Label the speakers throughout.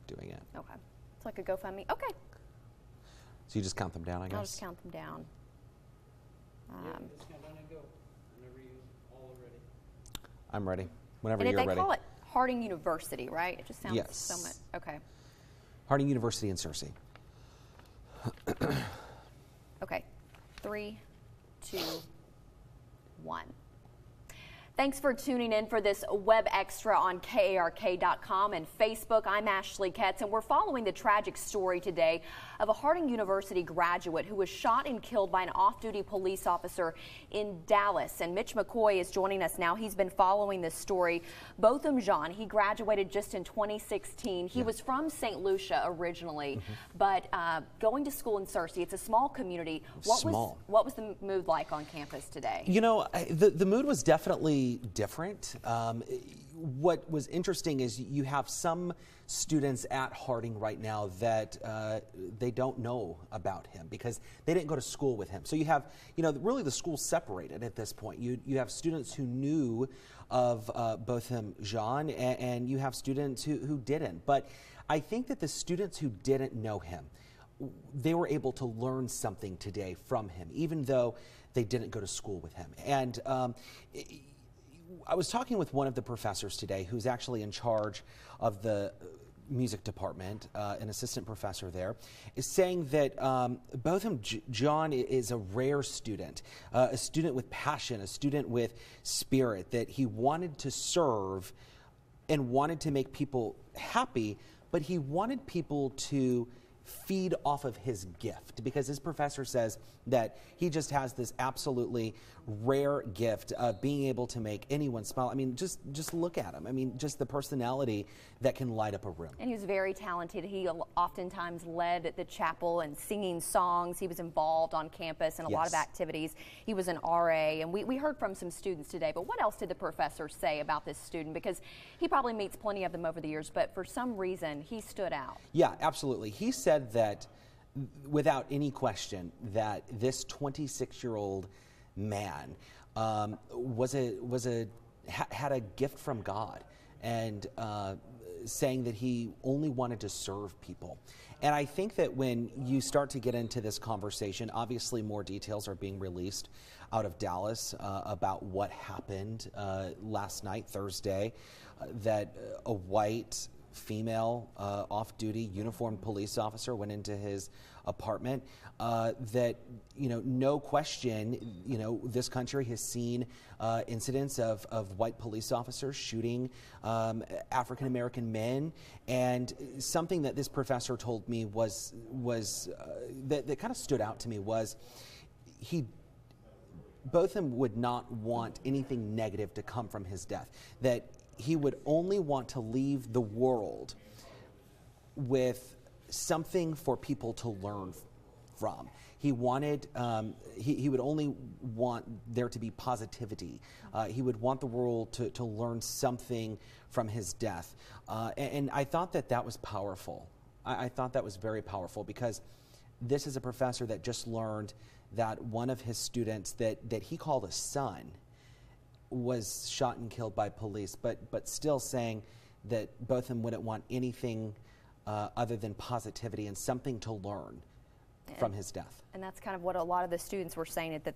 Speaker 1: doing it.
Speaker 2: Okay. It's like a GoFundMe. Okay.
Speaker 1: So you just count them down, I guess?
Speaker 2: I'll just count them down.
Speaker 3: Just count down and go. Whenever you all are ready.
Speaker 1: I'm ready. Whenever
Speaker 2: And
Speaker 1: you're ready.
Speaker 2: they call it Harding University, right? It just sounds
Speaker 1: Yes.
Speaker 2: so much. Okay.
Speaker 1: Harding University in Searcy.
Speaker 2: Okay. 3, 2, 1. Thanks for tuning in for this web extra on KARK.com and Facebook. I'm Ashley Ketz, and we're following the tragic story today of a Harding University graduate who was shot and killed by an off-duty police officer in Dallas. And Mitch McCoy is joining us now. He's been following this story. Botham Jean, he graduated just in 2016. He was from St. Lucia originally, but going to school in Searcy. It's a small community. What was the mood like on campus today?
Speaker 1: You know, the mood was definitely different. What was interesting is you have some students at Harding right now that they don't know about him because they didn't go to school with him. So you have, really the school's separated at this point. You have students who knew of Botham Jean, and you have students who didn't. But I think that the students who didn't know him, they were able to learn something today from him, even though they didn't go to school with him. And I was talking with one of the professors today who's actually in charge of the music department, an assistant professor there, is saying that Botham Jean is a rare student, a student with passion, a student with spirit, that he wanted to serve and wanted to make people happy, but he wanted people to feed off of his gift, because his professor says that he just has this absolutely rare gift of being able to make anyone smile. I mean, just look at him. I mean, just the personality that can light up a room.
Speaker 2: And he was very talented. He oftentimes led the chapel and singing songs. He was involved on campus in a lot of activities. He was an RA, and we heard from some students today. But what else did the professor say about this student? Because he probably meets plenty of them over the years, but for some reason, he stood out.
Speaker 1: Yeah, absolutely. He said that without any question that this 26-year-old man had a gift from God, and saying that he only wanted to serve people. And I think that when you start to get into this conversation, obviously more details are being released out of Dallas about what happened last night, Thursday, that a white female off-duty uniformed police officer went into his apartment. That, no question, this country has seen incidents of white police officers shooting African-American men. And something that this professor told me was that kind of stood out to me was Botham would not want anything negative to come from his death, that he would only want to leave the world with something for people to learn from. He wanted, he would only want there to be positivity. He would want the world to learn something from his death. And I thought that was powerful. I thought that was very powerful, because this is a professor that just learned that one of his students that he called a son was shot and killed by police, but still saying that Botham wouldn't want anything other than positivity and something to learn from his death.
Speaker 2: And that's kind of what a lot of the students were saying, that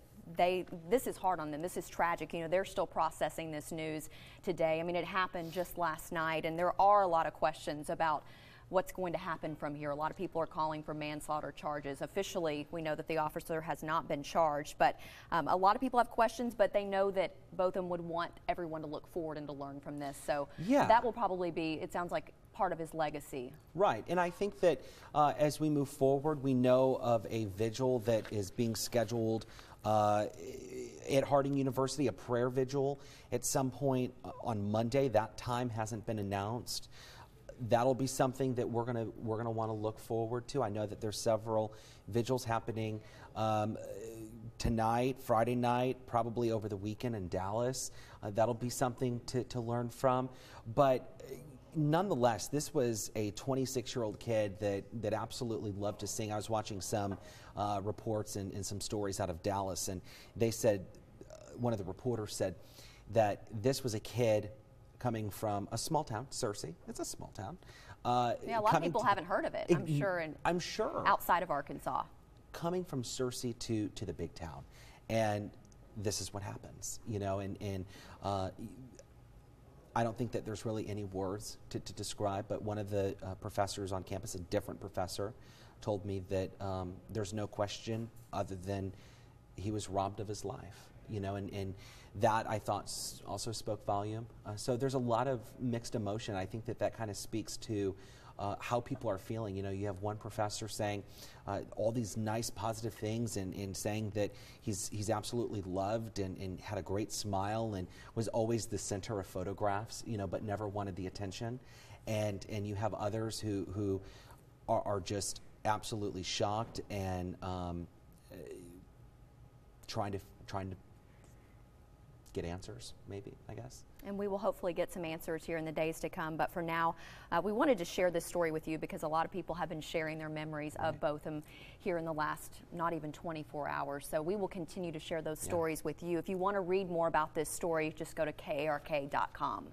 Speaker 2: this is hard on them. This is tragic. They're still processing this news today. I mean, it happened just last night, and there are a lot of questions about what's going to happen from here. A lot of people are calling for manslaughter charges. Officially, we know that the officer has not been charged, but a lot of people have questions, but they know that Botham would want everyone to look forward and to learn from this. So that will probably be, it sounds like, part of his legacy.
Speaker 1: Right, and I think that as we move forward, we know of a vigil that is being scheduled at Harding University, a prayer vigil at some point on Monday. That time hasn't been announced. That'll be something that we're gonna want to look forward to. I know that there's several vigils happening tonight, Friday night, probably over the weekend in Dallas. That'll be something to learn from. But nonetheless, this was a 26-year-old kid that absolutely loved to sing. I was watching some reports and some stories out of Dallas, and they said, one of the reporters said that this was a kid coming from a small town, Searcy. It's a small town.
Speaker 2: Yeah, a lot of people haven't heard of it, I'm sure, outside of Arkansas.
Speaker 1: Coming from Searcy to the big town, and this is what happens, you know, and I don't think that there's really any words to describe, but one of the professors on campus, a different professor, told me that there's no question other than he was robbed of his life, you know, and that I thought also spoke volume. So there's a lot of mixed emotion. I think that kind of speaks to how people are feeling. You know, you have one professor saying all these nice positive things and saying that he's absolutely loved and had a great smile and was always the center of photographs, you know, but never wanted the attention. And you have others who are just absolutely shocked and trying to get answers, maybe, I guess.
Speaker 2: And we will hopefully get some answers here in the days to come. But for now, we wanted to share this story with you because a lot of people have been sharing their memories of both of them here in the last not even 24 hours. So we will continue to share those stories with you. If you want to read more about this story, just go to KARK.com.